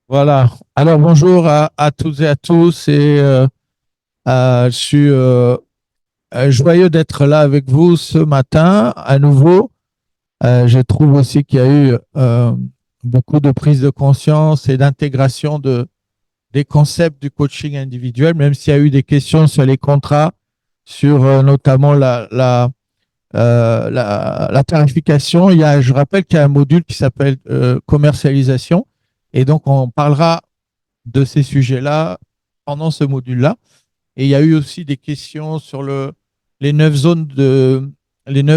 Voilà. Alors bonjour à toutes et à tous je suis joyeux d'être là avec vous ce matin à nouveau. Je trouve aussi qu'il y a eu beaucoup de prise de conscience et d'intégration des concepts du coaching individuel, même s'il y a eu des questions sur les contrats, sur notamment la tarification. Je rappelle qu'il y a un module qui s'appelle commercialisation et donc on parlera de ces sujets-là pendant ce module-là. Et il y a eu aussi des questions sur les les 9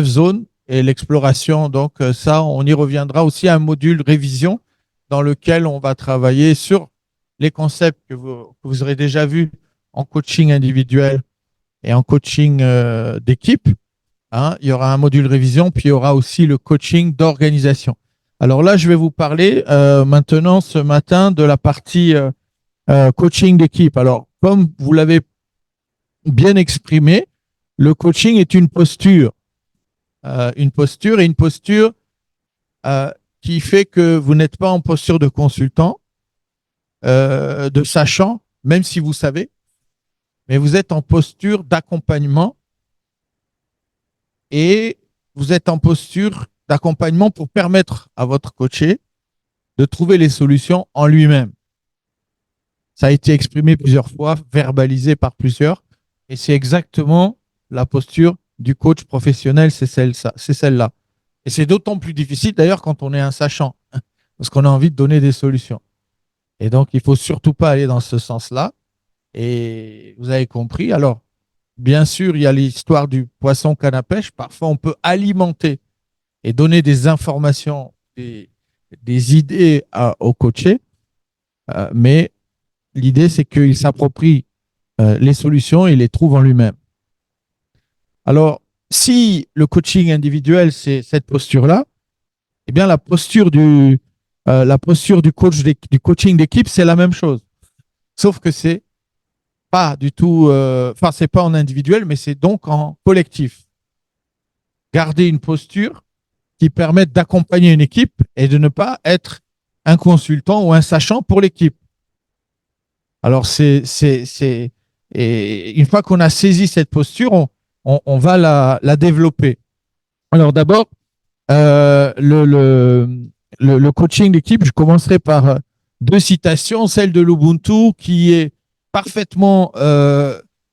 zones et l'exploration. Donc ça, on y reviendra aussi à un module révision dans lequel on va travailler sur les concepts que vous aurez déjà vus en coaching individuel et en coaching d'équipe. Hein. Il y aura un module révision, puis il y aura aussi le coaching d'organisation. Alors là, je vais vous parler maintenant ce matin de la partie coaching d'équipe. Alors, comme vous l'avez bien exprimé, le coaching est une posture euh, qui fait que vous n'êtes pas en posture de consultant, de sachant, même si vous savez, mais vous êtes en posture d'accompagnement et vous êtes en posture d'accompagnement pour permettre à votre coaché de trouver les solutions en lui-même. Ça a été exprimé plusieurs fois, verbalisé par plusieurs, et c'est exactement la posture du coach professionnel, c'est celle-là. Et c'est d'autant plus difficile d'ailleurs quand on est un sachant, parce qu'on a envie de donner des solutions. Et donc, il ne faut surtout pas aller dans ce sens-là. Et vous avez compris. Alors, bien sûr, il y a l'histoire du poisson canne à pêche. Parfois, on peut alimenter et donner des informations, des idées au coaché, mais l'idée, c'est qu'il s'approprie les solutions et les trouve en lui-même. Alors, si le coaching individuel, c'est cette posture-là, eh bien, la posture du coaching d'équipe, c'est la même chose. Sauf que c'est pas du tout, c'est pas en individuel, mais c'est donc en collectif. Garder une posture qui permette d'accompagner une équipe et de ne pas être un consultant ou un sachant pour l'équipe. Alors, et une fois qu'on a saisi cette posture, on va la développer. Alors, d'abord, euh, le, le, le coaching d'équipe, je commencerai par deux citations, celle de l'Ubuntu qui est parfaitement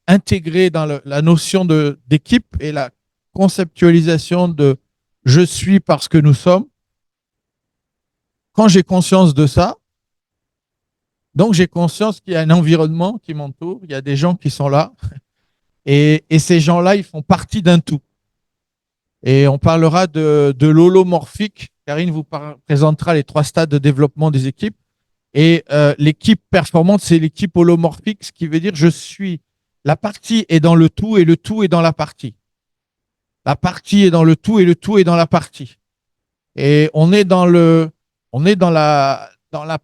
intégrée dans la notion d'équipe et la conceptualisation de je suis parce que nous sommes. Quand j'ai conscience de ça, donc j'ai conscience qu'il y a un environnement qui m'entoure, il y a des gens qui sont là, et ces gens-là, ils font partie d'un tout. Et on parlera de l'holomorphique. Karine vous présentera les 3 stades de développement des équipes. Et l'équipe performante, c'est l'équipe holomorphique, ce qui veut dire je suis. La partie est dans le tout et le tout est dans la partie. La partie est dans le tout et le tout est dans la partie. Et on est dans la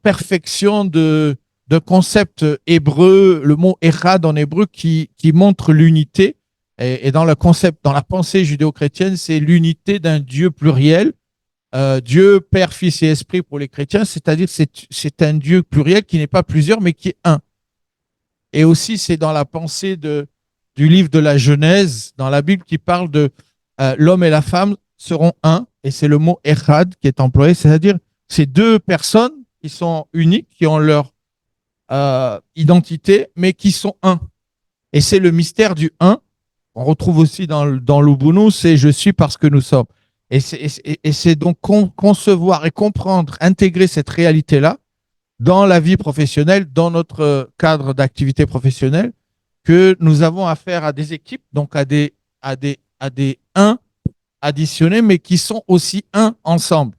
perfection de concept hébreu, le mot érad en hébreu qui montre l'unité. Et dans le concept, dans la pensée judéo-chrétienne, c'est l'unité d'un Dieu pluriel, Dieu, Père, Fils et Esprit pour les chrétiens, c'est-à-dire c'est un Dieu pluriel qui n'est pas plusieurs, mais qui est un. Et aussi, c'est dans la pensée du livre de la Genèse, dans la Bible, qui parle de l'homme et la femme seront un, et c'est le mot echad qui est employé, c'est-à-dire ces deux personnes qui sont uniques, qui ont leur identité, mais qui sont un. Et c'est le mystère du un. On retrouve aussi dans l'Ubuntu, c'est je suis parce que nous sommes. Et c'est donc concevoir et comprendre, intégrer cette réalité-là dans la vie professionnelle, dans notre cadre d'activité professionnelle, que nous avons affaire à des équipes, donc à des uns additionnés, mais qui sont aussi uns ensemble.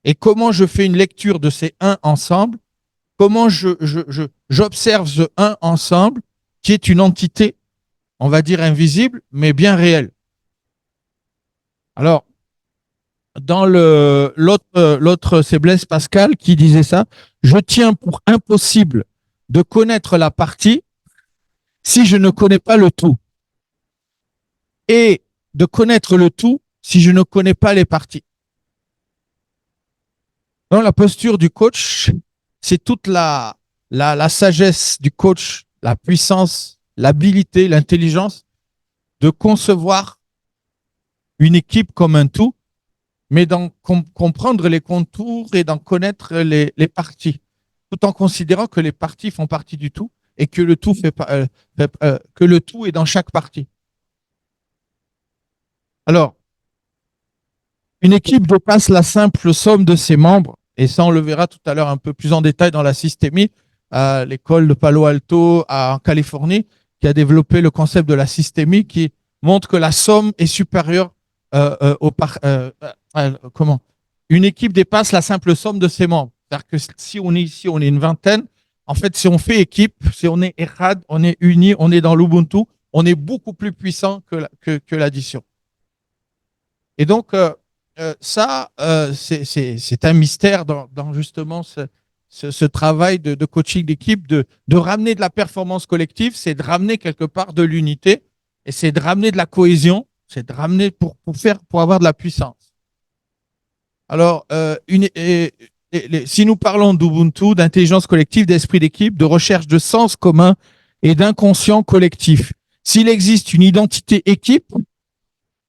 Et comment je fais une lecture de ces uns ensemble? Comment j'observe ce un ensemble, qui est une entité, on va dire invisible, mais bien réelle. Alors, dans l'autre, c'est Blaise Pascal qui disait ça. Je tiens pour impossible de connaître la partie si je ne connais pas le tout. Et de connaître le tout si je ne connais pas les parties. Donc, la posture du coach, c'est toute la sagesse du coach, la puissance, l'habilité, l'intelligence de concevoir une équipe comme un tout, mais d'en comprendre les contours et d'en connaître les parties, tout en considérant que les parties font partie du tout et que le tout que le tout est dans chaque partie. Alors, une équipe dépasse la simple somme de ses membres, et ça on le verra tout à l'heure un peu plus en détail dans la systémie, à l'école de Palo Alto en Californie, qui a développé le concept de la systémie, qui montre que la somme est supérieure comment une équipe dépasse la simple somme de ses membres. C'est-à-dire que si on est ici, on est une vingtaine, en fait, si on fait équipe, si on est ERAD, on est unis, on est dans l'Ubuntu, on est beaucoup plus puissant que l'addition. Et donc, ça, c'est un mystère dans justement ce travail de coaching d'équipe, de ramener de la performance collective, c'est de ramener quelque part de l'unité et c'est de ramener de la cohésion, c'est de ramener pour avoir de la puissance. Alors, si nous parlons d'Ubuntu, d'intelligence collective, d'esprit d'équipe, de recherche de sens commun et d'inconscient collectif, s'il existe une identité équipe,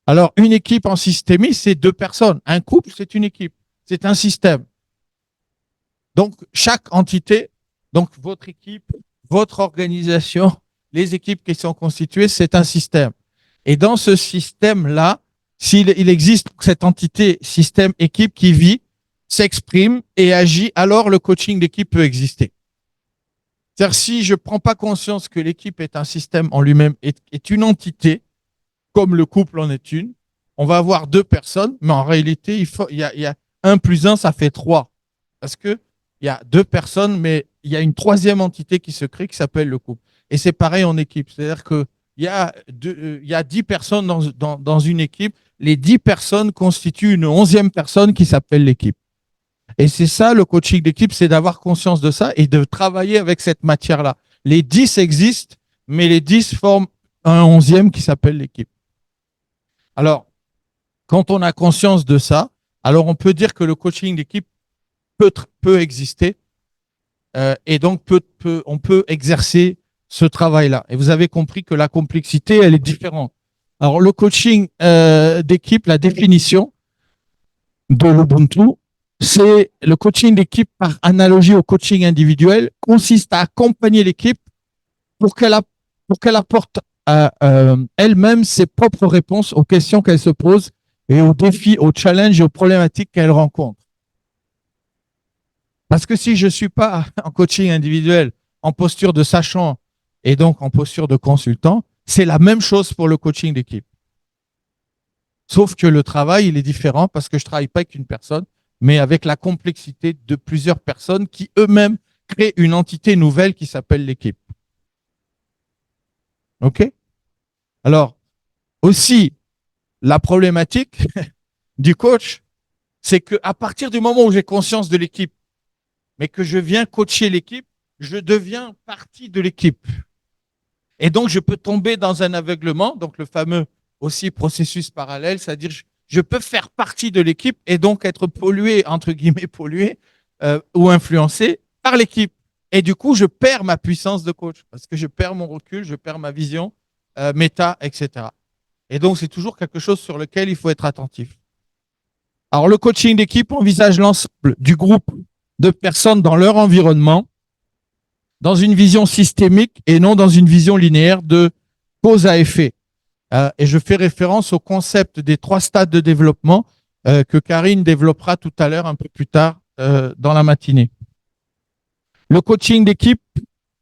alors, une équipe en systémie, c'est 2 personnes. Un couple, c'est une équipe. C'est un système. Donc, chaque entité, donc votre équipe, votre organisation, les équipes qui sont constituées, c'est un système. Et dans ce système-là, s'il existe cette entité, système, équipe qui vit, s'exprime et agit, alors le coaching d'équipe peut exister. C'est-à-dire, si je ne prends pas conscience que l'équipe est un système en lui-même, est une entité, comme le couple en est une, on va avoir 2 personnes, mais en réalité, il y a 1 plus 1, ça fait 3. Parce que il y a 2 personnes, mais il y a une 3e entité qui se crée qui s'appelle le couple. Et c'est pareil en équipe. C'est-à-dire qu'il y a 10 personnes dans une équipe. Les 10 personnes constituent une 11e personne qui s'appelle l'équipe. Et c'est ça, le coaching d'équipe, c'est d'avoir conscience de ça et de travailler avec cette matière-là. Les 10 existent, mais les 10 forment un 11e qui s'appelle l'équipe. Alors, quand on a conscience de ça, alors on peut dire que le coaching d'équipe peut exister et donc on peut exercer ce travail-là. Et vous avez compris que la complexité, elle est différente. Alors, le coaching d'équipe, la définition de l'Ubuntu, c'est le coaching d'équipe par analogie au coaching individuel, consiste à accompagner l'équipe pour qu'elle apporte elle-même ses propres réponses aux questions qu'elle se pose et aux défis, aux challenges et aux problématiques qu'elle rencontre. Parce que si je ne suis pas en coaching individuel, en posture de sachant et donc en posture de consultant, c'est la même chose pour le coaching d'équipe. Sauf que le travail, il est différent parce que je ne travaille pas avec une personne, mais avec la complexité de plusieurs personnes qui eux-mêmes créent une entité nouvelle qui s'appelle l'équipe. OK? Alors, aussi, la problématique du coach, c'est qu'à partir du moment où j'ai conscience de l'équipe, mais que je viens coacher l'équipe, je deviens partie de l'équipe. Et donc, je peux tomber dans un aveuglement, donc le fameux aussi processus parallèle, c'est-à-dire je peux faire partie de l'équipe et donc être pollué, entre guillemets pollué, ou influencé par l'équipe. Et du coup, je perds ma puissance de coach parce que je perds mon recul, je perds ma vision, méta, etc. Et donc, c'est toujours quelque chose sur lequel il faut être attentif. Alors, le coaching d'équipe envisage l'ensemble du groupe de personnes dans leur environnement, dans une vision systémique et non dans une vision linéaire de cause à effet. Et je fais référence au concept des 3 stades de développement que Karine développera tout à l'heure, un peu plus tard dans la matinée. Le coaching d'équipe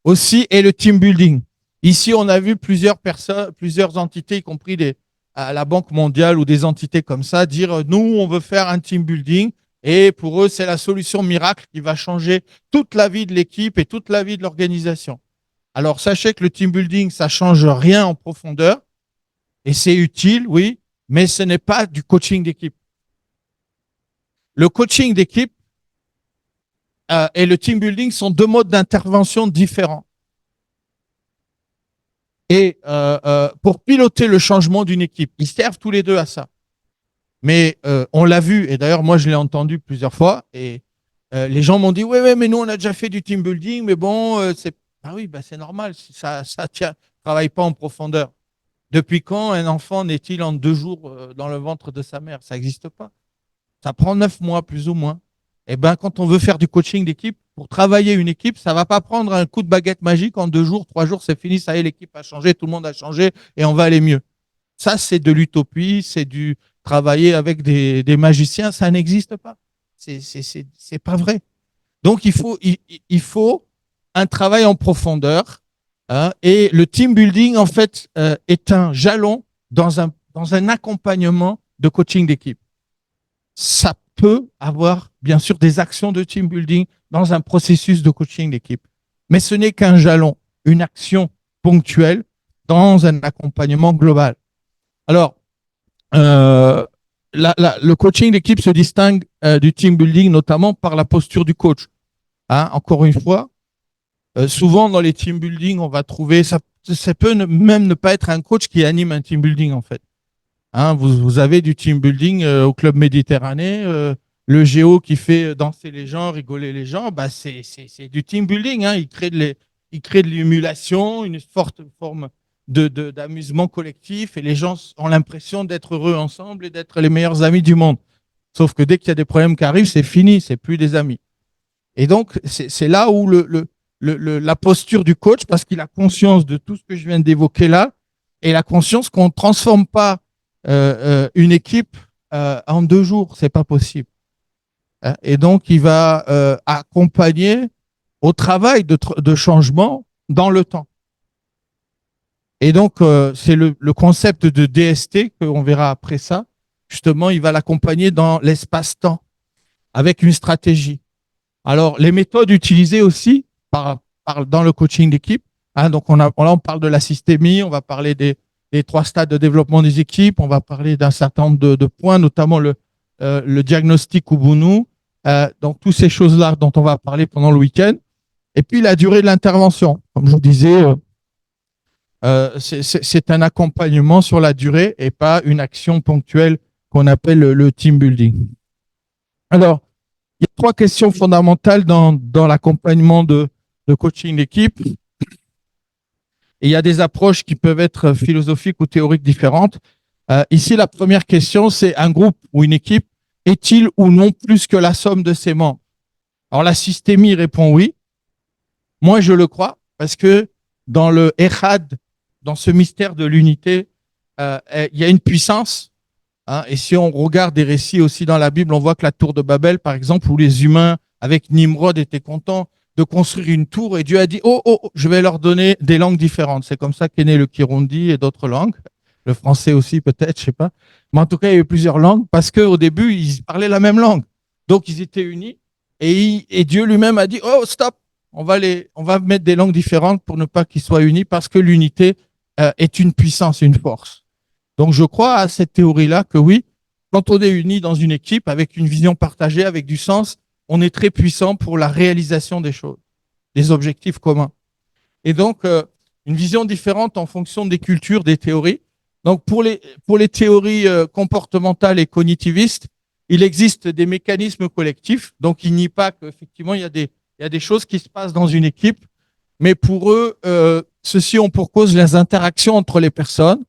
aussi est le team building. Ici, on a vu plusieurs personnes, plusieurs entités, y compris à la Banque mondiale ou des entités comme ça, dire nous, on veut faire un team building. Et pour eux, c'est la solution miracle qui va changer toute la vie de l'équipe et toute la vie de l'organisation. Alors, sachez que le team building, ça ne change rien en profondeur. Et c'est utile, oui, mais ce n'est pas du coaching d'équipe. Le coaching d'équipe et le team building sont 2 modes d'intervention différents. Et pour piloter le changement d'une équipe, ils servent tous les 2 à ça. Mais on l'a vu, et d'ailleurs moi je l'ai entendu plusieurs fois, et Les gens m'ont dit, ouais, ouais, mais nous, on a déjà fait du team building, mais bon, c'est. Ah oui, bah, c'est normal, ça tient, travaille pas en profondeur. Depuis quand un enfant naît-il en 2 jours dans le ventre de sa mère? Ça n'existe pas. Ça prend 9 mois, plus ou moins. Et ben, quand on veut faire du coaching d'équipe, pour travailler une équipe, ça va pas prendre un coup de baguette magique en 2 jours, 3 jours, c'est fini, ça y est, l'équipe a changé, tout le monde a changé et on va aller mieux. Ça, c'est de l'utopie, c'est du travailler avec des magiciens, ça n'existe pas. C'est pas vrai. Donc, il faut un travail en profondeur, hein, et le team building, en fait, est un jalon dans un accompagnement de coaching d'équipe. Ça peut avoir, bien sûr, des actions de team building dans un processus de coaching d'équipe. Mais ce n'est qu'un jalon, une action ponctuelle dans un accompagnement global. Alors, euh, le coaching d'équipe se distingue du team building notamment par la posture du coach. Hein, encore une fois, souvent dans les team building, on va trouver, ça peut même ne pas être un coach qui anime un team building en fait. Hein, vous avez du team building au Club Méditerranée, le géo qui fait danser les gens, rigoler les gens, bah c'est du team building. Hein, il crée de l'émulation, une forte forme d'amusement collectif et les gens ont l'impression d'être heureux ensemble et d'être les meilleurs amis du monde. Sauf que dès qu'il y a des problèmes qui arrivent, c'est fini, c'est plus des amis. Et donc, c'est là où la posture du coach, parce qu'il a conscience de tout ce que je viens d'évoquer là, et la conscience qu'on ne transforme pas une équipe en 2 jours, c'est pas possible. Hein. Et donc, il va accompagner au travail de changement dans le temps. Et donc, c'est le concept de DST qu'on verra après ça. Justement, il va l'accompagner dans l'espace-temps avec une stratégie. Alors, les méthodes utilisées aussi dans le coaching d'équipe, hein, donc là, on parle de la systémie, on va parler des 3 stades de développement des équipes, on va parler d'un certain nombre de points, notamment le diagnostic Ubuntu, donc toutes ces choses-là dont on va parler pendant le week-end. Et puis, la durée de l'intervention. Comme je vous disais, c'est un accompagnement sur la durée et pas une action ponctuelle qu'on appelle le team building. Alors, il y a 3 questions fondamentales dans l'accompagnement de coaching d'équipe. Et il y a des approches qui peuvent être philosophiques ou théoriques différentes. Ici, la première question, c'est un groupe ou une équipe est-il ou non plus que la somme de ses membres? Alors, la systémie répond oui. Moi, je le crois parce que dans le Echad, dans ce mystère de l'unité, il y a une puissance. Hein, et si on regarde des récits aussi dans la Bible, on voit que la tour de Babel, par exemple, où les humains, avec Nimrod, étaient contents de construire une tour, et Dieu a dit, oh, je vais leur donner des langues différentes. C'est comme ça qu'est né le Kirundi et d'autres langues. Le français aussi, peut-être, je sais pas. Mais en tout cas, il y a eu plusieurs langues, parce qu'au début, ils parlaient la même langue. Donc, ils étaient unis, et Dieu lui-même a dit, oh, stop, on va mettre des langues différentes pour ne pas qu'ils soient unis, parce que l'unité est une puissance, une force. Donc, je crois à cette théorie-là que oui, quand on est uni dans une équipe avec une vision partagée, avec du sens, on est très puissant pour la réalisation des choses, des objectifs communs. Et donc, une vision différente en fonction des cultures, des théories. Donc, pour les théories comportementales et cognitivistes, il existe des mécanismes collectifs. Donc, il nie pas qu'effectivement, il y a des choses qui se passent dans une équipe. Mais pour eux, ceux-ci ont pour cause les interactions entre les personnes.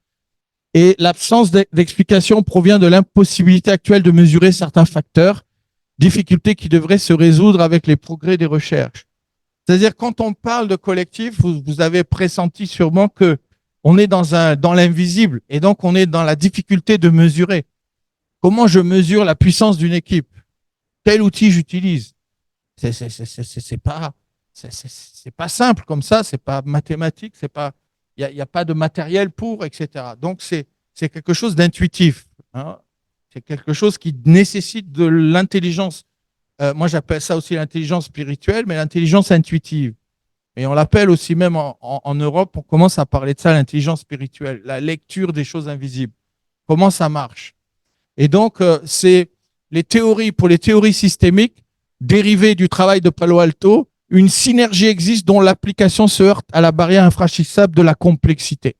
Et l'absence d'explication provient de l'impossibilité actuelle de mesurer certains facteurs, difficultés qui devraient se résoudre avec les progrès des recherches. C'est-à-dire, quand on parle de collectif, vous avez pressenti sûrement que on est dans l'invisible et donc on est dans la difficulté de mesurer. Comment je mesure la puissance d'une équipe? Quel outil j'utilise? C'est pas simple comme ça, c'est pas mathématique, c'est pas, il y a pas de matériel pour, etc. Donc c'est quelque chose d'intuitif. Hein. C'est quelque chose qui nécessite de l'intelligence. Moi, j'appelle ça aussi l'intelligence spirituelle, mais l'intelligence intuitive. Et on l'appelle aussi même en Europe, on commence à parler de ça, l'intelligence spirituelle, la lecture des choses invisibles. Comment ça marche? Et donc, c'est pour les théories systémiques, dérivées du travail de Palo Alto, une synergie existe dont l'application se heurte à la barrière infranchissable de la complexité.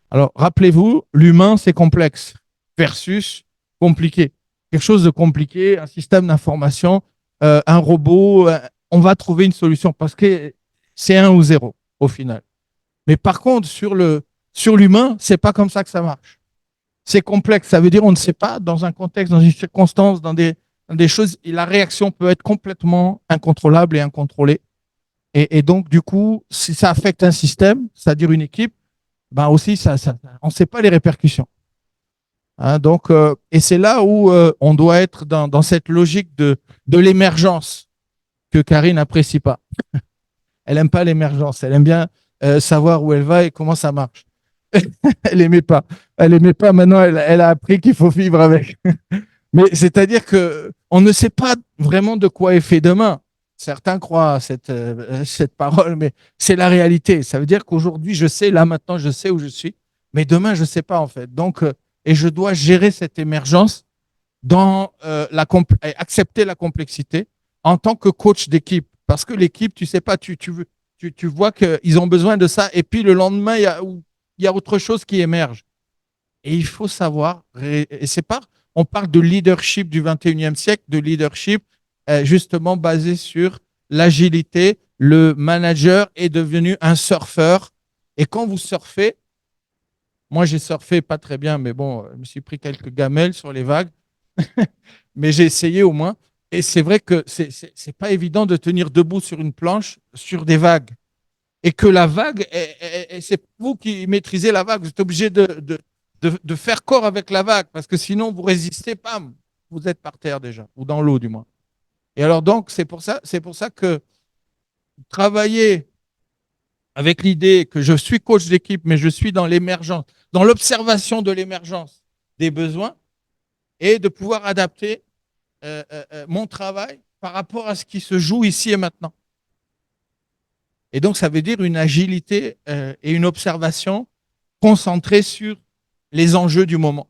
Alors, rappelez-vous, l'humain, c'est complexe versus compliqué. Quelque chose de compliqué, un système d'information, un robot, on va trouver une solution parce que c'est 1 ou 0 au final. Mais par contre, sur l'humain, c'est pas comme ça que ça marche. C'est complexe. Ça veut dire on ne sait pas dans un contexte, dans une circonstance, dans des choses, la réaction peut être complètement incontrôlable et incontrôlée. Et donc, du coup, si ça affecte un système, c'est-à-dire une équipe, ben aussi, on ne sait pas les répercussions. Hein, donc, et c'est là où on doit être dans cette logique de l'émergence que Karine n'apprécie pas. Elle n'aime pas l'émergence. Elle aime bien savoir où elle va et comment ça marche. Elle n'aimait pas. Elle n'aimait pas. Maintenant, elle a appris qu'il faut vivre avec. Mais c'est-à-dire que on ne sait pas vraiment de quoi est fait demain. Certains croient à cette parole, mais c'est la réalité. Ça veut dire qu'aujourd'hui, je sais, là maintenant, je sais où je suis, mais demain, je ne sais pas en fait. Donc, et je dois gérer cette émergence dans accepter la complexité en tant que coach d'équipe. Parce que l'équipe, tu sais pas, tu vois qu'ils ont besoin de ça, et puis le lendemain, il y a autre chose qui émerge. Et il faut savoir, et c'est pas, on parle de leadership du 21e siècle, de leadership justement basé sur l'agilité. Le manager est devenu un surfeur. Et quand vous surfez, moi j'ai surfé pas très bien, mais bon, je me suis pris quelques gamelles sur les vagues, mais j'ai essayé au moins. Et c'est vrai que c'est pas évident de tenir debout sur une planche sur des vagues. Et que la vague, c'est vous qui maîtrisez la vague. Vous êtes obligé de faire corps avec la vague, parce que sinon vous résistez, pam, vous êtes par terre déjà, ou dans l'eau du moins. Et alors donc, c'est pour ça que travailler avec l'idée que je suis coach d'équipe, mais je suis dans l'émergence, dans l'observation de l'émergence des besoins, et de pouvoir adapter mon travail par rapport à ce qui se joue ici et maintenant. Et donc, ça veut dire une agilité et une observation concentrée sur les enjeux du moment.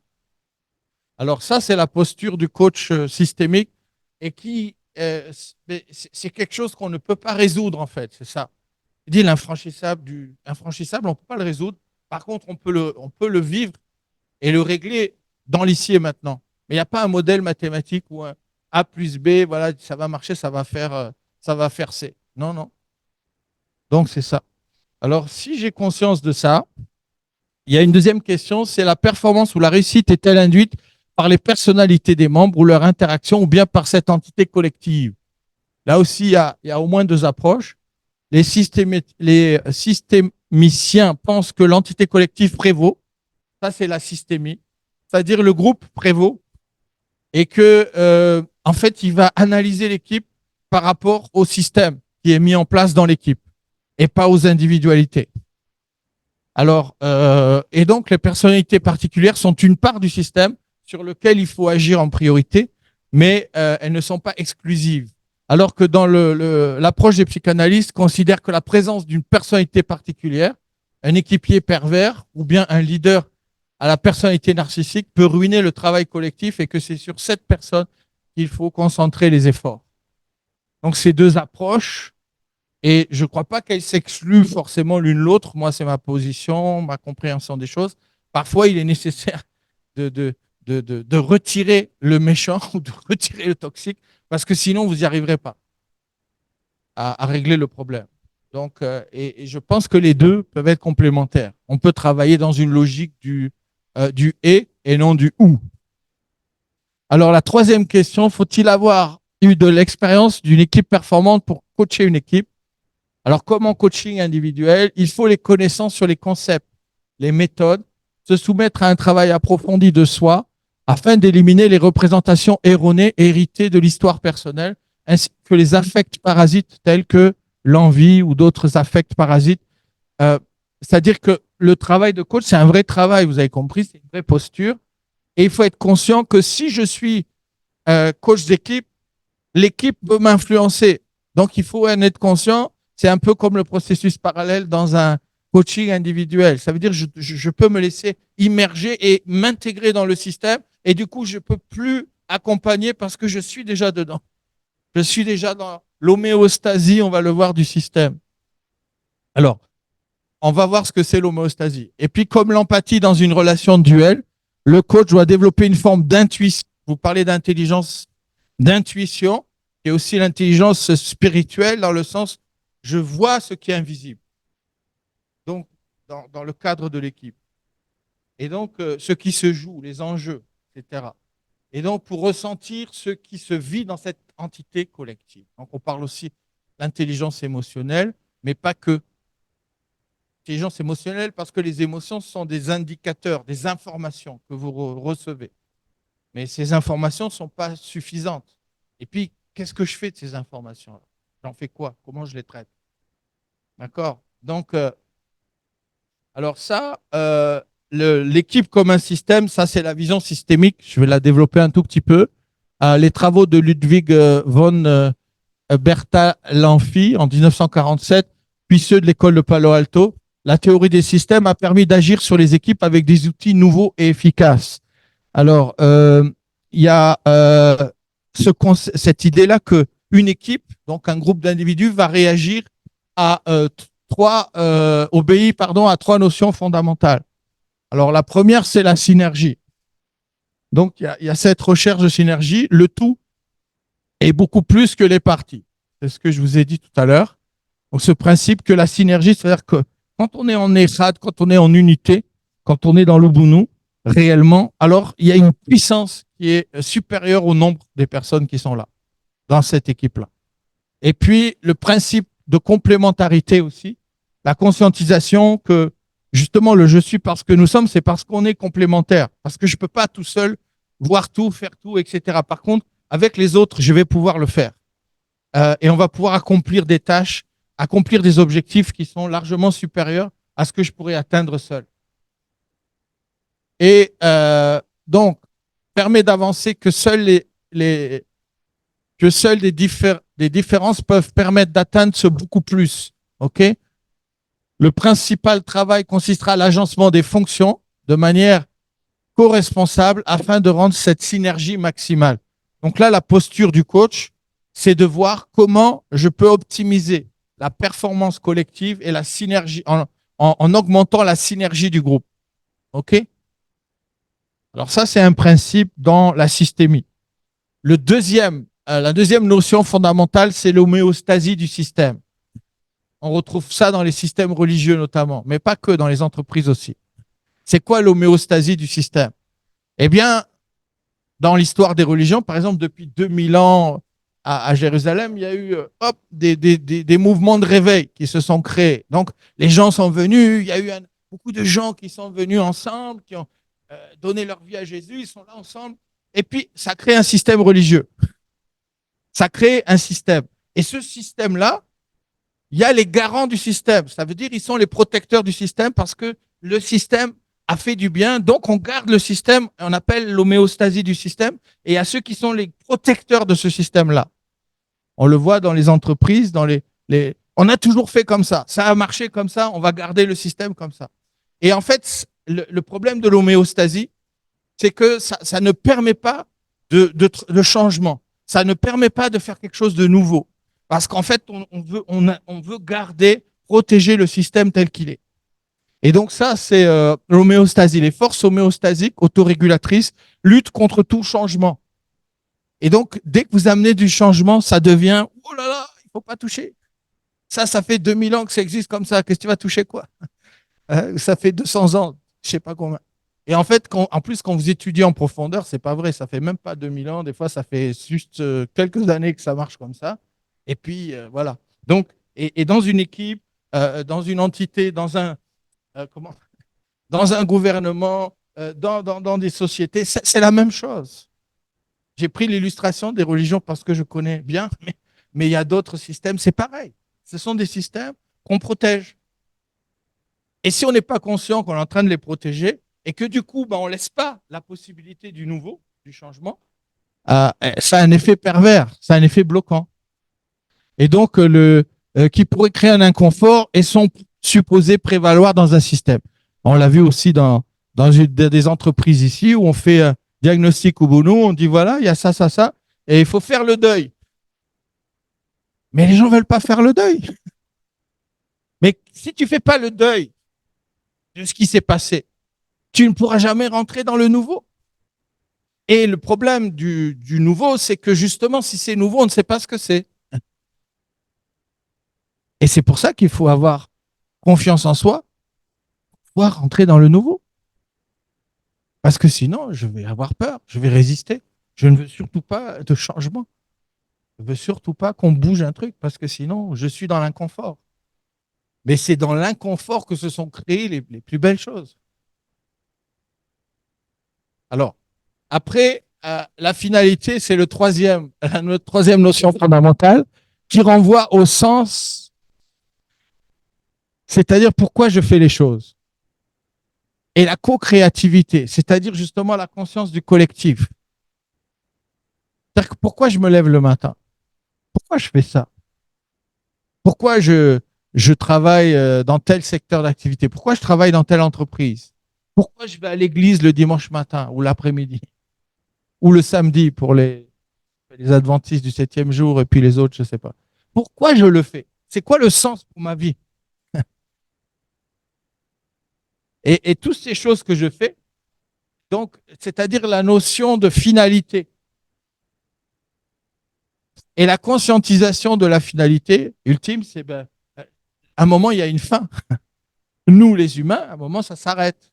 Alors ça, c'est la posture du coach systémique, et qui, c'est quelque chose qu'on ne peut pas résoudre en fait, c'est ça. Il dit infranchissable, on ne peut pas le résoudre. Par contre, on peut le vivre et le régler dans l'ici et maintenant. Mais il n'y a pas un modèle mathématique où un A plus B, voilà, ça va marcher, ça va faire C. Non, non. Donc c'est ça. Alors si j'ai conscience de ça, il y a une deuxième question, c'est la performance ou la réussite est-elle induite par les personnalités des membres ou leur interaction, ou bien par cette entité collective? Là aussi, il y a au moins deux approches. Les systémiciens pensent que l'entité collective prévaut. Ça, c'est la systémie. C'est-à-dire le groupe prévaut, et que, en fait, il va analyser l'équipe par rapport au système qui est mis en place dans l'équipe et pas aux individualités. Alors, et donc, les personnalités particulières sont une part du système sur lequel il faut agir en priorité, mais elles ne sont pas exclusives. Alors que dans l'approche des psychanalystes considère que la présence d'une personnalité particulière, un équipier pervers ou bien un leader à la personnalité narcissique, peut ruiner le travail collectif, et que c'est sur cette personne qu'il faut concentrer les efforts. Donc, ces deux approches, et je ne crois pas qu'elles s'excluent forcément l'une l'autre. Moi, c'est ma position, ma compréhension des choses. Parfois, il est nécessaire de retirer le méchant ou de retirer le toxique, parce que sinon, vous n'y arriverez pas à régler le problème. Donc, et je pense que les deux peuvent être complémentaires. On peut travailler dans une logique du et non du ou. Alors, la troisième question, faut-il avoir eu de l'expérience d'une équipe performante pour coacher une équipe? Alors, comme en coaching individuel, il faut les connaissances sur les concepts, les méthodes, se soumettre à un travail approfondi de soi afin d'éliminer les représentations erronées et héritées de l'histoire personnelle, ainsi que les affects parasites tels que l'envie ou d'autres affects parasites. C'est-à-dire que le travail de coach, c'est un vrai travail, vous avez compris, c'est une vraie posture. Et il faut être conscient que si je suis coach d'équipe, l'équipe peut m'influencer. Donc, il faut en être conscient. C'est un peu comme le processus parallèle dans un coaching individuel. Ça veut dire que je peux me laisser immerger et m'intégrer dans le système, et du coup, je ne peux plus accompagner parce que je suis déjà dedans. Je suis déjà dans l'homéostasie, on va le voir, du système. Alors, on va voir ce que c'est l'homéostasie. Et puis, comme l'empathie dans une relation duel, le coach doit développer une forme d'intuition. Vous parlez d'intelligence, d'intuition, qui est aussi l'intelligence spirituelle dans le sens, je vois ce qui est invisible. Donc, dans le cadre de l'équipe. Et donc, ce qui se joue, les enjeux, etc. Et donc, pour ressentir ce qui se vit dans cette entité collective. Donc, on parle aussi d'intelligence émotionnelle, mais pas que. Intelligence émotionnelle parce que les émotions sont des indicateurs, des informations que vous recevez. Mais ces informations ne sont pas suffisantes. Et puis, qu'est-ce que je fais de ces informations-là? J'en fais quoi? Comment je les traite? D'accord? Donc, alors ça, l'équipe comme un système, ça c'est la vision systémique. Je vais la développer un tout petit peu. Les travaux de Ludwig von Bertalanffy en 1947, puis ceux de l'école de Palo Alto, la théorie des systèmes a permis d'agir sur les équipes avec des outils nouveaux et efficaces. Alors, il y a cette idée-là qu'une équipe, donc un groupe d'individus, va réagir à obéit à trois notions fondamentales. Alors, la première, c'est la synergie. Donc, il y a cette recherche de synergie. Le tout est beaucoup plus que les parties. C'est ce que je vous ai dit tout à l'heure. Donc, ce principe que la synergie, c'est-à-dire que quand on est en ESAD, quand on est en unité, quand on est dans l'Ubuntu, réellement, alors il y a une puissance qui est supérieure au nombre des personnes qui sont là, dans cette équipe-là. Et puis, le principe de complémentarité aussi, la conscientisation que justement le je suis parce que nous sommes, c'est parce qu'on est complémentaires. Parce que je ne peux pas tout seul voir tout, faire tout, etc. Par contre, avec les autres, je vais pouvoir le faire. Et on va pouvoir accomplir des tâches, accomplir des objectifs qui sont largement supérieurs à ce que je pourrais atteindre seul. Et donc, permet d'avancer que seules des différences peuvent permettre d'atteindre ce beaucoup plus. OK? Le principal travail consistera à l'agencement des fonctions de manière co-responsable afin de rendre cette synergie maximale. Donc là, la posture du coach, c'est de voir comment je peux optimiser la performance collective et la synergie en augmentant la synergie du groupe. OK? Alors ça, c'est un principe dans la systémie. La deuxième notion fondamentale, c'est l'homéostasie du système. On retrouve ça dans les systèmes religieux notamment, mais pas que, dans les entreprises aussi. C'est quoi l'homéostasie du système? Eh bien, dans l'histoire des religions, par exemple, depuis 2000 ans à Jérusalem, il y a eu des mouvements de réveil qui se sont créés. Donc, les gens sont venus, il y a eu beaucoup de gens qui sont venus ensemble, qui ont donné leur vie à Jésus, ils sont là ensemble. Et puis, ça crée un système religieux. Ça crée un système. Et ce système-là, il y a les garants du système. Ça veut dire qu'ils sont les protecteurs du système parce que le système a fait du bien. Donc, on garde le système, on appelle l'homéostasie du système. Et il y a ceux qui sont les protecteurs de ce système-là. On le voit dans les entreprises, on a toujours fait comme ça. Ça a marché comme ça, on va garder le système comme ça. Et en fait, le problème de l'homéostasie, c'est que ça ne permet pas de changement. Ça ne permet pas de faire quelque chose de nouveau. Parce qu'en fait, on veut garder, protéger le système tel qu'il est. Et donc ça, c'est l'homéostasie. Les forces homéostasiques, autorégulatrices, luttent contre tout changement. Et donc, dès que vous amenez du changement, ça devient « Oh là là, il ne faut pas toucher ». Ça fait 2000 ans que ça existe comme ça. Qu'est-ce que tu vas toucher quoi? Ça fait 200 ans, je ne sais pas combien. Et en fait, en plus, quand vous étudiez en profondeur, c'est pas vrai. Ça fait même pas 2000 ans. Des fois, ça fait juste quelques années que ça marche comme ça. Et puis, voilà. Donc, et dans une équipe, dans une entité, dans un gouvernement, dans des sociétés, c'est la même chose. J'ai pris l'illustration des religions parce que je connais bien, mais il y a d'autres systèmes, c'est pareil. Ce sont des systèmes qu'on protège. Et si on n'est pas conscient qu'on est en train de les protéger et que du coup, on ne laisse pas la possibilité du nouveau, du changement, ça a un effet pervers, ça a un effet bloquant. Et donc, qui pourrait créer un inconfort et sont supposés prévaloir dans un système. On l'a vu aussi dans des entreprises ici où on fait un diagnostic Ubuntu, on dit voilà, il y a ça, ça, ça, et il faut faire le deuil. Mais les gens ne veulent pas faire le deuil. Mais si tu ne fais pas le deuil de ce qui s'est passé, tu ne pourras jamais rentrer dans le nouveau. Et le problème du nouveau, c'est que justement, si c'est nouveau, on ne sait pas ce que c'est. Et c'est pour ça qu'il faut avoir confiance en soi, pouvoir rentrer dans le nouveau. Parce que sinon, je vais avoir peur, je vais résister. Je ne veux surtout pas de changement. Je ne veux surtout pas qu'on bouge un truc, parce que sinon, je suis dans l'inconfort. Mais c'est dans l'inconfort que se sont créées les plus belles choses. Alors, après, la finalité, c'est notre troisième notion fondamentale qui renvoie au sens, c'est-à-dire pourquoi je fais les choses. Et la co-créativité, c'est-à-dire justement la conscience du collectif. C'est-à-dire pourquoi je me lève le matin? Pourquoi je fais ça? Pourquoi je travaille dans tel secteur d'activité? Pourquoi je travaille dans telle entreprise? Pourquoi je vais à l'église le dimanche matin ou l'après-midi? Ou le samedi pour les adventistes du 7e jour et puis les autres, je ne sais pas. Pourquoi je le fais? C'est quoi le sens pour ma vie? Et toutes ces choses que je fais, donc, c'est-à-dire la notion de finalité et la conscientisation de la finalité ultime, c'est à un moment, il y a une fin. Nous, les humains, à un moment, ça s'arrête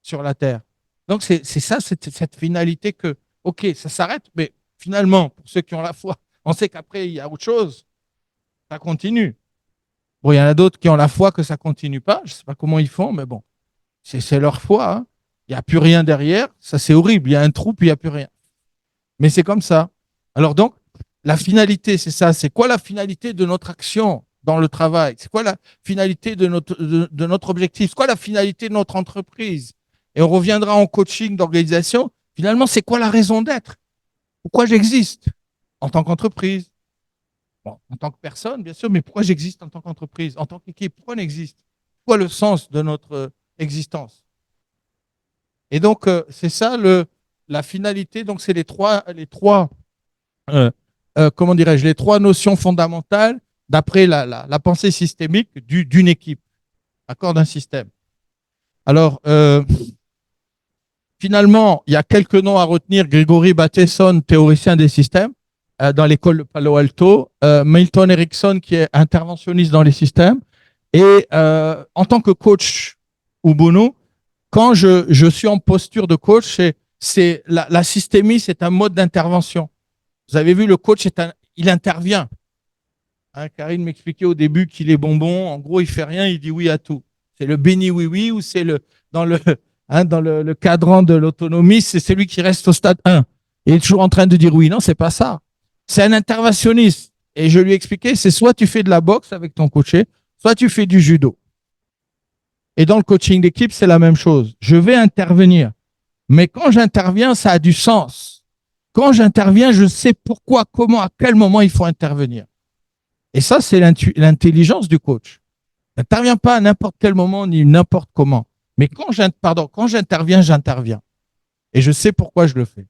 sur la Terre. Donc, c'est ça, cette finalité que, OK, ça s'arrête, mais finalement, pour ceux qui ont la foi, on sait qu'après, il y a autre chose, ça continue. Bon, il y en a d'autres qui ont la foi que ça continue pas. Je ne sais pas comment ils font, mais bon, c'est leur foi. Hein. Il n'y a plus rien derrière. Ça, c'est horrible. Il y a un trou, puis il n'y a plus rien. Mais c'est comme ça. Alors donc, la finalité, c'est ça. C'est quoi la finalité de notre action dans le travail? C'est quoi la finalité de notre objectif? C'est quoi la finalité de notre entreprise? Et on reviendra en coaching d'organisation. Finalement, c'est quoi la raison d'être? Pourquoi j'existe en tant qu'entreprise? Bon, en tant que personne, bien sûr, mais pourquoi j'existe en tant qu'entreprise, en tant qu'équipe? Pourquoi on existe? Quoi le sens de notre existence? Et donc, c'est ça la finalité. Donc, c'est comment dirais-je, les trois notions fondamentales d'après la pensée systémique d'une équipe, d'accord, d'un système. Alors, finalement, il y a quelques noms à retenir. Gregory Bateson, théoricien des systèmes, dans l'école de Palo Alto. Milton Erickson, qui est interventionniste dans les systèmes. Et en tant que coach Ubuntu, quand je suis en posture de coach, c'est la systémie, c'est un mode d'intervention. Vous avez vu, le coach, il intervient. Hein, Karine m'expliquait au début qu'il est bonbon. En gros, il fait rien, il dit oui à tout. C'est le béni oui-oui ou c'est dans le cadran de l'autonomie, c'est celui qui reste au stade 1. Et il est toujours en train de dire oui. Non, c'est pas ça. C'est un interventionniste. Et je lui ai expliqué, c'est soit tu fais de la boxe avec ton coaché, soit tu fais du judo. Et dans le coaching d'équipe, c'est la même chose. Je vais intervenir. Mais quand j'interviens, ça a du sens. Quand j'interviens, je sais pourquoi, comment, à quel moment il faut intervenir. Et ça, c'est l'intelligence du coach. Il n'intervient pas à n'importe quel moment ni n'importe comment. Mais quand j'interviens, j'interviens. Et je sais pourquoi je le fais.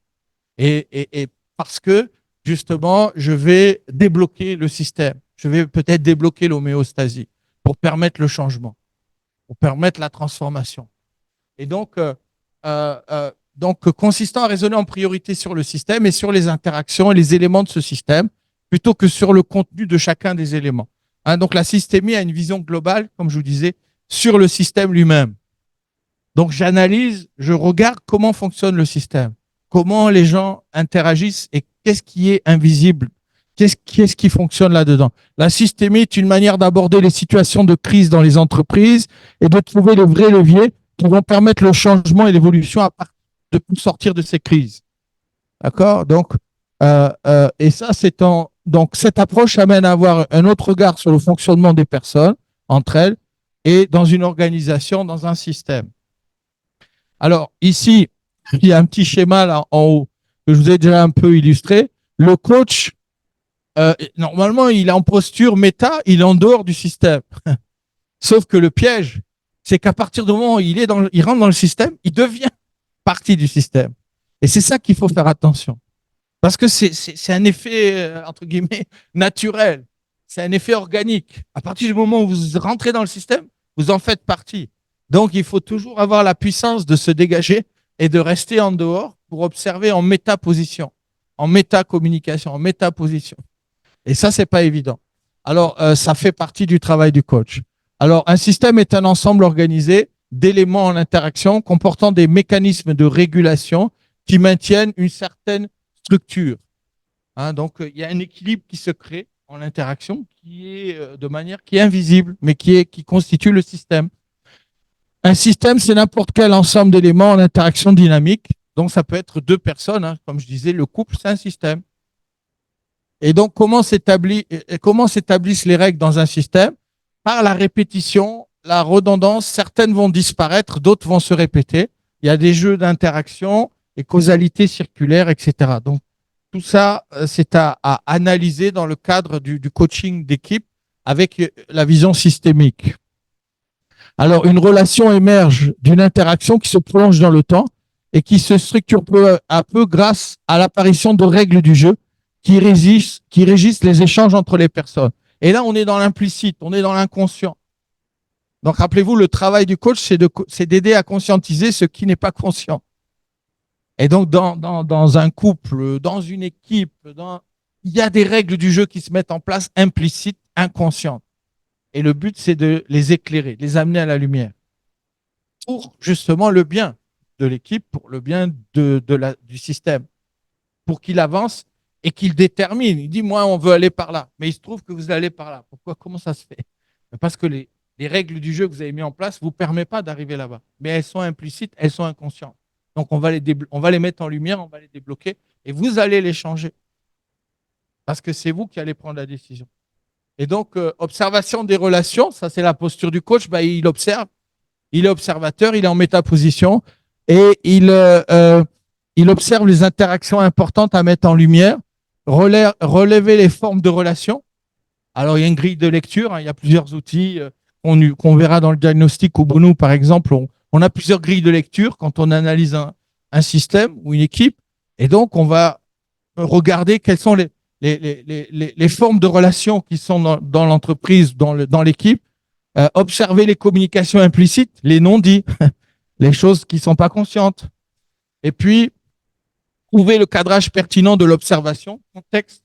Et parce que, justement, je vais débloquer le système. Je vais peut-être débloquer l'homéostasie pour permettre le changement, pour permettre la transformation. Et donc, consistant à raisonner en priorité sur le système et sur les interactions et les éléments de ce système, plutôt que sur le contenu de chacun des éléments. Hein, donc, la systémie a une vision globale, comme je vous disais, sur le système lui-même. Donc, j'analyse, je regarde comment fonctionne le système, comment les gens interagissent et qu'est-ce qui est invisible, qu'est-ce qui fonctionne là-dedans. La systémie est une manière d'aborder les situations de crise dans les entreprises et de trouver les vrais leviers qui vont permettre le changement et l'évolution de sortir de ces crises. D'accord? Donc, et ça, donc, cette approche amène à avoir un autre regard sur le fonctionnement des personnes entre elles et dans une organisation, dans un système. Alors, ici, il y a un petit schéma là en haut que je vous ai déjà un peu illustré. Le coach, normalement, il est en posture méta, il est en dehors du système. Sauf que le piège, c'est qu'à partir du moment où il rentre dans le système, il devient partie du système. Et c'est ça qu'il faut faire attention. Parce que c'est un effet, entre guillemets, naturel. C'est un effet organique. À partir du moment où vous rentrez dans le système, vous en faites partie. Donc, il faut toujours avoir la puissance de se dégager et de rester en dehors pour observer en métaposition, en métacommunication, en métaposition. Et ça, c'est pas évident. Alors, ça fait partie du travail du coach. Alors, un système est un ensemble organisé d'éléments en interaction comportant des mécanismes de régulation qui maintiennent une certaine structure. Hein, donc, il y a un équilibre qui se crée en interaction qui est de manière qui est invisible, mais qui constitue le système. Un système, c'est n'importe quel ensemble d'éléments en interaction dynamique. Donc, ça peut être deux personnes. Hein. Comme je disais, le couple, c'est un système. Et donc, comment s'établissent les règles dans un système? Par la répétition, la redondance. Certaines vont disparaître, d'autres vont se répéter. Il y a des jeux d'interaction et causalité circulaire, etc. Donc, tout ça, c'est à analyser dans le cadre du coaching d'équipe avec la vision systémique. Alors, une relation émerge d'une interaction qui se prolonge dans le temps et qui se structure peu à peu grâce à l'apparition de règles du jeu qui régissent les échanges entre les personnes. Et là, on est dans l'implicite, on est dans l'inconscient. Donc, rappelez-vous, le travail du coach, c'est d'aider à conscientiser ce qui n'est pas conscient. Et donc, dans un couple, dans une équipe, il y a des règles du jeu qui se mettent en place implicites, inconscientes. Et le but, c'est de les éclairer, de les amener à la lumière. Pour justement le bien de l'équipe, pour le bien du système. Pour qu'il avance et qu'il détermine. Il dit, moi, on veut aller par là. Mais il se trouve que vous allez par là. Pourquoi? Comment ça se fait? Parce que les règles du jeu que vous avez mis en place ne vous permettent pas d'arriver là-bas. Mais elles sont implicites, elles sont inconscientes. Donc, on va les mettre en lumière, on va les débloquer et vous allez les changer. Parce que c'est vous qui allez prendre la décision. Et donc, observation des relations, ça c'est la posture du coach, il observe, il est observateur, il est en métaposition et il observe les interactions importantes à mettre en lumière, relever les formes de relations. Alors, il y a une grille de lecture, hein, il y a plusieurs outils qu'on verra dans le diagnostic Ubuntu, par exemple. On a plusieurs grilles de lecture quand on analyse un système ou une équipe. Et donc, on va regarder quelles sont les formes de relations qui sont dans l'entreprise, dans l'équipe. Observer les communications implicites, les non-dits, les choses qui ne sont pas conscientes. Et puis, trouver le cadrage pertinent de l'observation, contexte.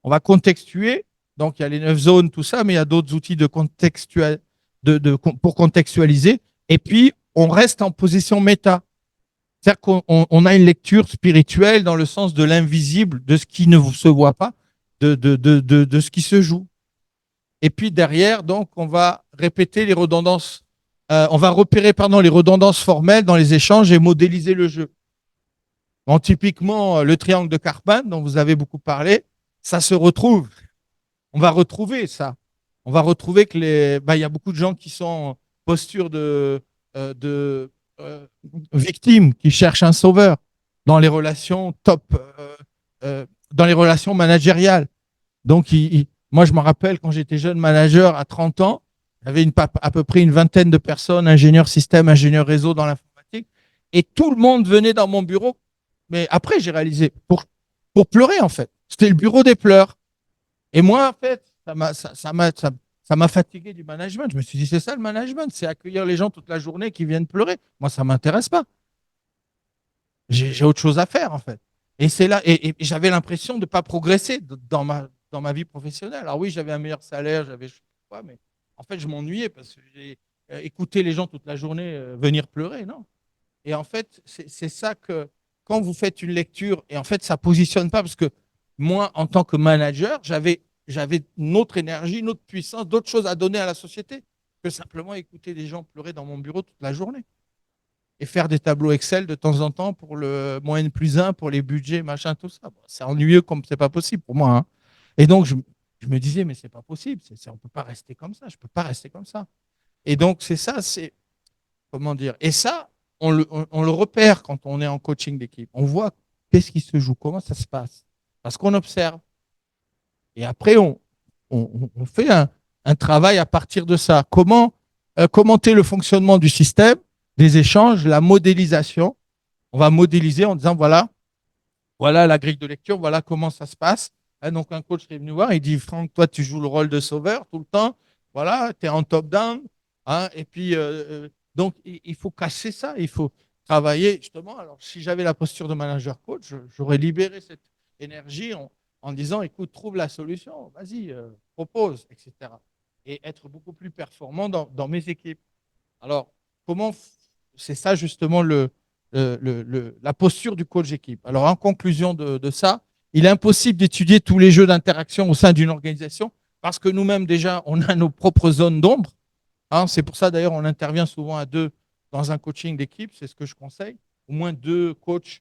On va contextuer. Donc, il y a les 9 zones, tout ça, mais il y a d'autres outils pour contextualiser. Et puis, on reste en position méta. C'est-à-dire qu'on a une lecture spirituelle dans le sens de l'invisible, de ce qui ne se voit pas, de ce qui se joue. Et puis derrière, donc, on va répéter les redondances. On va repérer, les redondances formelles dans les échanges et modéliser le jeu. Donc, typiquement, le triangle de Karpman, dont vous avez beaucoup parlé, ça se retrouve. On va retrouver ça. On va retrouver que y a beaucoup de gens qui sont en posture de victimes, qui cherchent un sauveur dans les relations dans les relations managériales. Donc, moi, je me rappelle quand j'étais jeune manager à 30 ans, il y avait à peu près une vingtaine de personnes, ingénieurs système, ingénieurs réseau dans l'informatique, et tout le monde venait dans mon bureau. Mais après, j'ai réalisé, pour pleurer, en fait. C'était le bureau des pleurs. Et moi, en fait, ça m'a fatigué du management. Je me suis dit, c'est ça le management, c'est accueillir les gens toute la journée qui viennent pleurer. Moi, ça ne m'intéresse pas. J'ai autre chose à faire, en fait. Et c'est là, et j'avais l'impression de ne pas progresser dans ma vie professionnelle. Alors oui, j'avais un meilleur salaire, mais en fait, je m'ennuyais parce que j'ai écouté les gens toute la journée venir pleurer, non. Et en fait, c'est ça que quand vous faites une lecture, et en fait, ça ne positionne pas parce que moi, en tant que manager, j'avais une autre énergie, une autre puissance, d'autres choses à donner à la société que simplement écouter des gens pleurer dans mon bureau toute la journée. Et faire des tableaux Excel de temps en temps pour le -1, pour les budgets, machin, tout ça. Bon, c'est ennuyeux comme c'est pas possible pour moi. Hein. Et donc, je me disais, mais c'est pas possible, on ne peut pas rester comme ça, je ne peux pas rester comme ça. Et donc, c'est ça, comment dire. Et ça, on le repère quand on est en coaching d'équipe. On voit qu'est-ce qui se joue, comment ça se passe. Parce qu'on observe. Et après, on fait un travail à partir de ça. Comment commenter le fonctionnement du système, des échanges, la modélisation. On va modéliser en disant, voilà la grille de lecture, voilà comment ça se passe. Donc, un coach est venu voir, il dit, Franck, toi, tu joues le rôle de sauveur tout le temps. Voilà, tu es en top-down. Hein, et puis, donc, il faut casser ça. travailler justement. Alors, si j'avais la posture de manager coach, j'aurais libéré cette énergie en disant, écoute, trouve la solution, vas-y, propose, etc. Et être beaucoup plus performant dans mes équipes. Alors, comment c'est ça justement la posture du coach d'équipe. Alors, en conclusion de ça, il est impossible d'étudier tous les jeux d'interaction au sein d'une organisation parce que nous-mêmes, déjà, on a nos propres zones d'ombre. Hein, c'est pour ça, d'ailleurs, on intervient souvent à deux dans un coaching d'équipe, c'est ce que je conseille. Au moins deux coachs,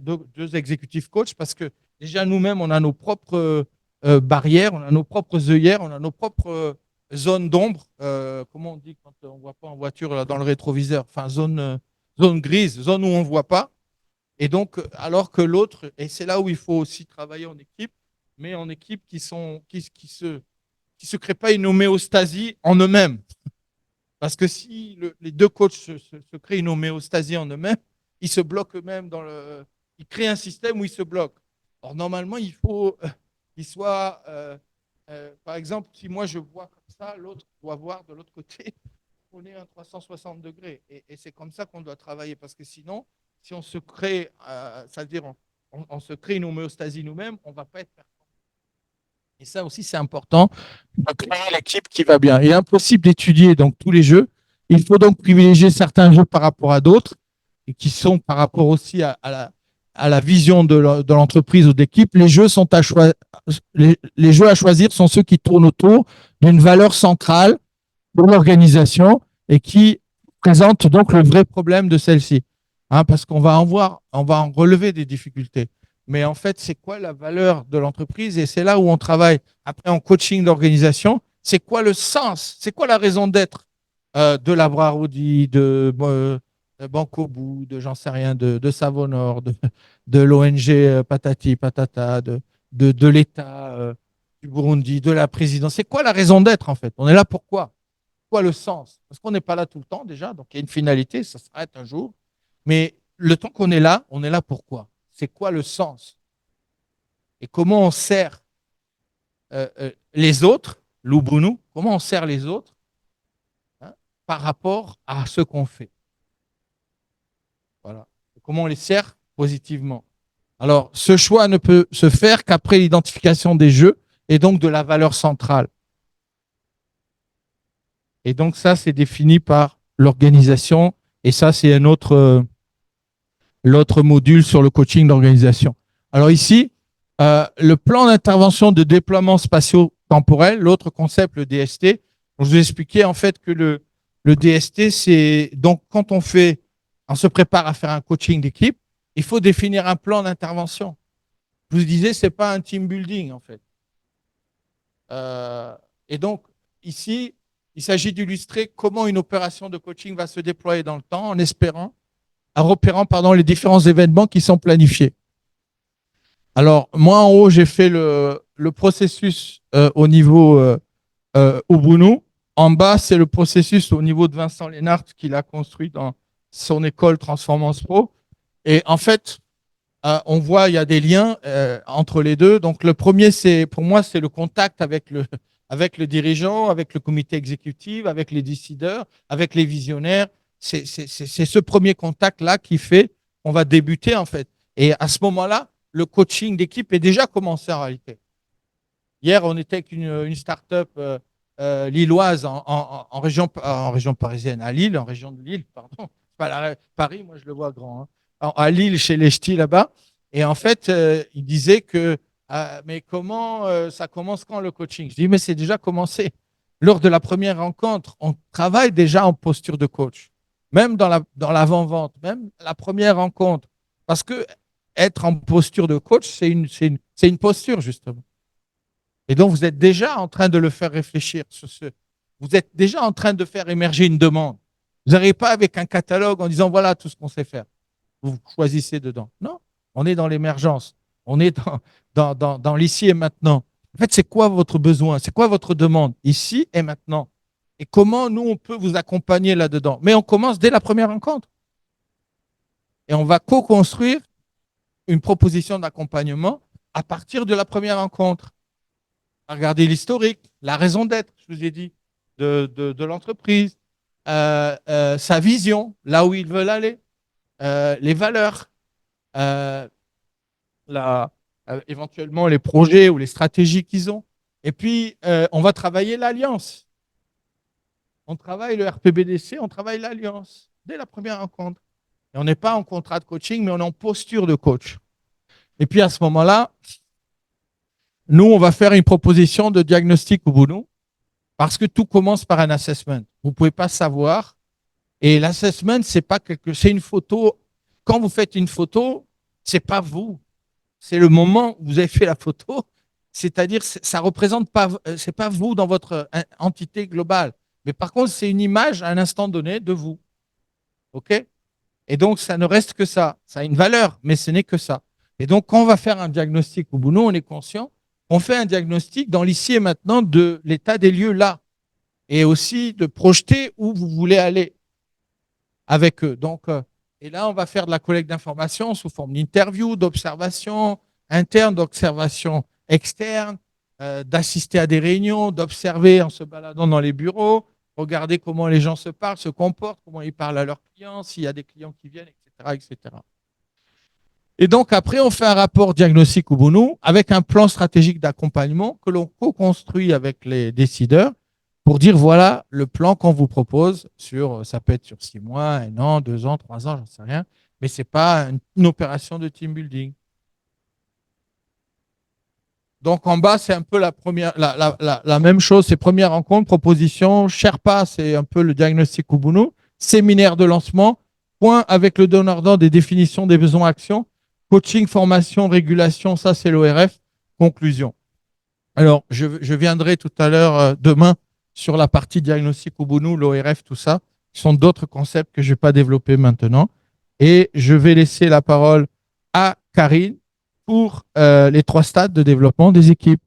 deux exécutifs coachs, parce que déjà, nous-mêmes, on a nos propres barrières, on a nos propres œillères, on a nos propres zones d'ombre. Comment on dit quand on ne voit pas en voiture là, dans le rétroviseur? Enfin, zone grise, zone où on ne voit pas. Et donc, alors que l'autre, et c'est là où il faut aussi travailler en équipe, mais en équipe qui se crée pas une homéostasie en eux-mêmes. Parce que si les deux coachs se créent une homéostasie en eux-mêmes, ils se bloquent eux-mêmes ils créent un système où ils se bloquent. Or, normalement, il faut qu'ils soient. Par exemple, si moi je vois comme ça, l'autre doit voir de l'autre côté. On est à 360 degrés. Et c'est comme ça qu'on doit travailler. Parce que sinon, si on se crée, c'est-à-dire on se crée une homéostasie nous-mêmes, on ne va pas être performant. Et ça aussi, c'est important de créer l'équipe qui va bien. Il est impossible d'étudier donc tous les jeux. Il faut donc privilégier certains jeux par rapport à d'autres et qui sont par rapport aussi à la vision de l'entreprise ou d'équipe. Les jeux sont les jeux à choisir sont ceux qui tournent autour d'une valeur centrale de l'organisation et qui présentent donc le vrai problème de celle-ci. Hein, parce qu'on va on va en relever des difficultés. Mais en fait, c'est quoi la valeur de l'entreprise? Et c'est là où on travaille après en coaching d'organisation. C'est quoi le sens? C'est quoi la raison d'être de Labraroudi, de Banco Bou, de j'en sais rien, de Savonor, de l'ONG Patati Patata, de l'État du Burundi, de la présidence? C'est quoi la raison d'être en fait? On est là pourquoi? Quoi le sens? Parce qu'on n'est pas là tout le temps déjà, donc il y a une finalité, ça s'arrête un jour. Mais le temps qu'on est là, on est là pourquoi? C'est quoi le sens? Et comment on sert les autres, l'Ubuntu, comment on sert les autres hein, par rapport à ce qu'on fait? Voilà. Et comment on les sert positivement? Alors, ce choix ne peut se faire qu'après l'identification des jeux et donc de la valeur centrale. Et donc, ça, c'est défini par l'organisation. Et ça, c'est l'autre module sur le coaching d'organisation. Alors ici, le plan d'intervention de déploiement spatio-temporel, l'autre concept, le DST. Je vous ai expliqué en fait que le DST, c'est donc quand on se prépare à faire un coaching d'équipe, il faut définir un plan d'intervention. Je vous disais, ce n'est pas un team building en fait. Et donc ici, il s'agit d'illustrer comment une opération de coaching va se déployer dans le temps en repérant les différents événements qui sont planifiés. Alors, moi, en haut, j'ai fait le processus au niveau Ubuntu. En bas, c'est le processus au niveau de Vincent Lénart qu'il a construit dans son école Transformance Pro. Et en fait, on voit, il y a des liens entre les deux. Donc, le premier, pour moi, c'est le contact avec le dirigeant, avec le comité exécutif, avec les décideurs, avec les visionnaires. C'est ce premier contact-là qui fait qu'on va débuter, en fait. Et à ce moment-là, le coaching d'équipe est déjà commencé en réalité. Hier, on était avec une start-up lilloise en région parisienne, à Lille, en région de Lille, pardon. Pas Paris, moi je le vois grand. Hein. À Lille, chez les Ch'tis, là-bas. Et en fait, il disait que, mais comment ça commence quand le coaching? Je dis, mais c'est déjà commencé. Lors de la première rencontre, on travaille déjà en posture de coach, même dans l'avant-vente, même la première rencontre. Parce que être en posture de coach, c'est une posture, justement. Et donc, vous êtes déjà en train de le faire réfléchir sur ce. Vous êtes déjà en train de faire émerger une demande. Vous n'arrivez pas avec un catalogue en disant voilà tout ce qu'on sait faire. Vous choisissez dedans. Non, on est dans l'émergence. On est dans l'ici et maintenant. En fait, c'est quoi votre besoin? C'est quoi votre demande? Ici et maintenant. Et comment nous, on peut vous accompagner là-dedans? Mais on commence dès la première rencontre. Et on va co-construire une proposition d'accompagnement à partir de la première rencontre. Regardez l'historique, la raison d'être, je vous ai dit, de l'entreprise, sa vision, là où ils veulent aller. les valeurs, euh, éventuellement les projets ou les stratégies qu'ils ont. Et puis, on va travailler l'alliance. On travaille le RPBDC, on travaille l'alliance dès la première rencontre. Et on n'est pas en contrat de coaching, mais on est en posture de coach. Et puis à ce moment-là, nous, on va faire une proposition de diagnostic Ubuntu parce que tout commence par un assessment. Vous ne pouvez pas savoir. Et l'assessment, c'est une photo. Quand vous faites une photo, c'est pas vous. C'est le moment où vous avez fait la photo. C'est-à-dire, ça représente pas, c'est pas vous dans votre entité globale. Mais par contre, c'est une image à un instant donné de vous. OK? Et donc, ça ne reste que ça. Ça a une valeur, mais ce n'est que ça. Et donc, quand on va faire un diagnostic Ubuntu, on est conscient, on fait un diagnostic dans l'ici et maintenant de l'état des lieux là. Et aussi de projeter où vous voulez aller avec eux. Donc, et là, on va faire de la collecte d'informations sous forme d'interview, d'observation interne, d'observation externe, d'assister à des réunions, d'observer en se baladant dans les bureaux, regarder comment les gens se parlent, se comportent, comment ils parlent à leurs clients, s'il y a des clients qui viennent, etc., etc. Et donc, après, on fait un rapport diagnostic Ubuntu avec un plan stratégique d'accompagnement que l'on co-construit avec les décideurs pour dire voilà le plan qu'on vous propose sur, ça peut être sur 6 mois, 1 an, 2 ans, 3 ans, j'en sais rien, mais ce n'est pas une opération de team building. Donc en bas, c'est un peu la même chose, c'est première rencontre, proposition, Sherpa, c'est un peu le diagnostic Ubuntu, séminaire de lancement, point avec le donneur d'ordre des définitions des besoins actions, coaching, formation, régulation, ça c'est l'ORF, conclusion. Alors, je viendrai tout à l'heure, demain, sur la partie diagnostic Ubuntu, l'ORF, tout ça. Ce sont d'autres concepts que je ne vais pas développer maintenant. Et je vais laisser la parole à Karine pour les 3 stades de développement des équipes.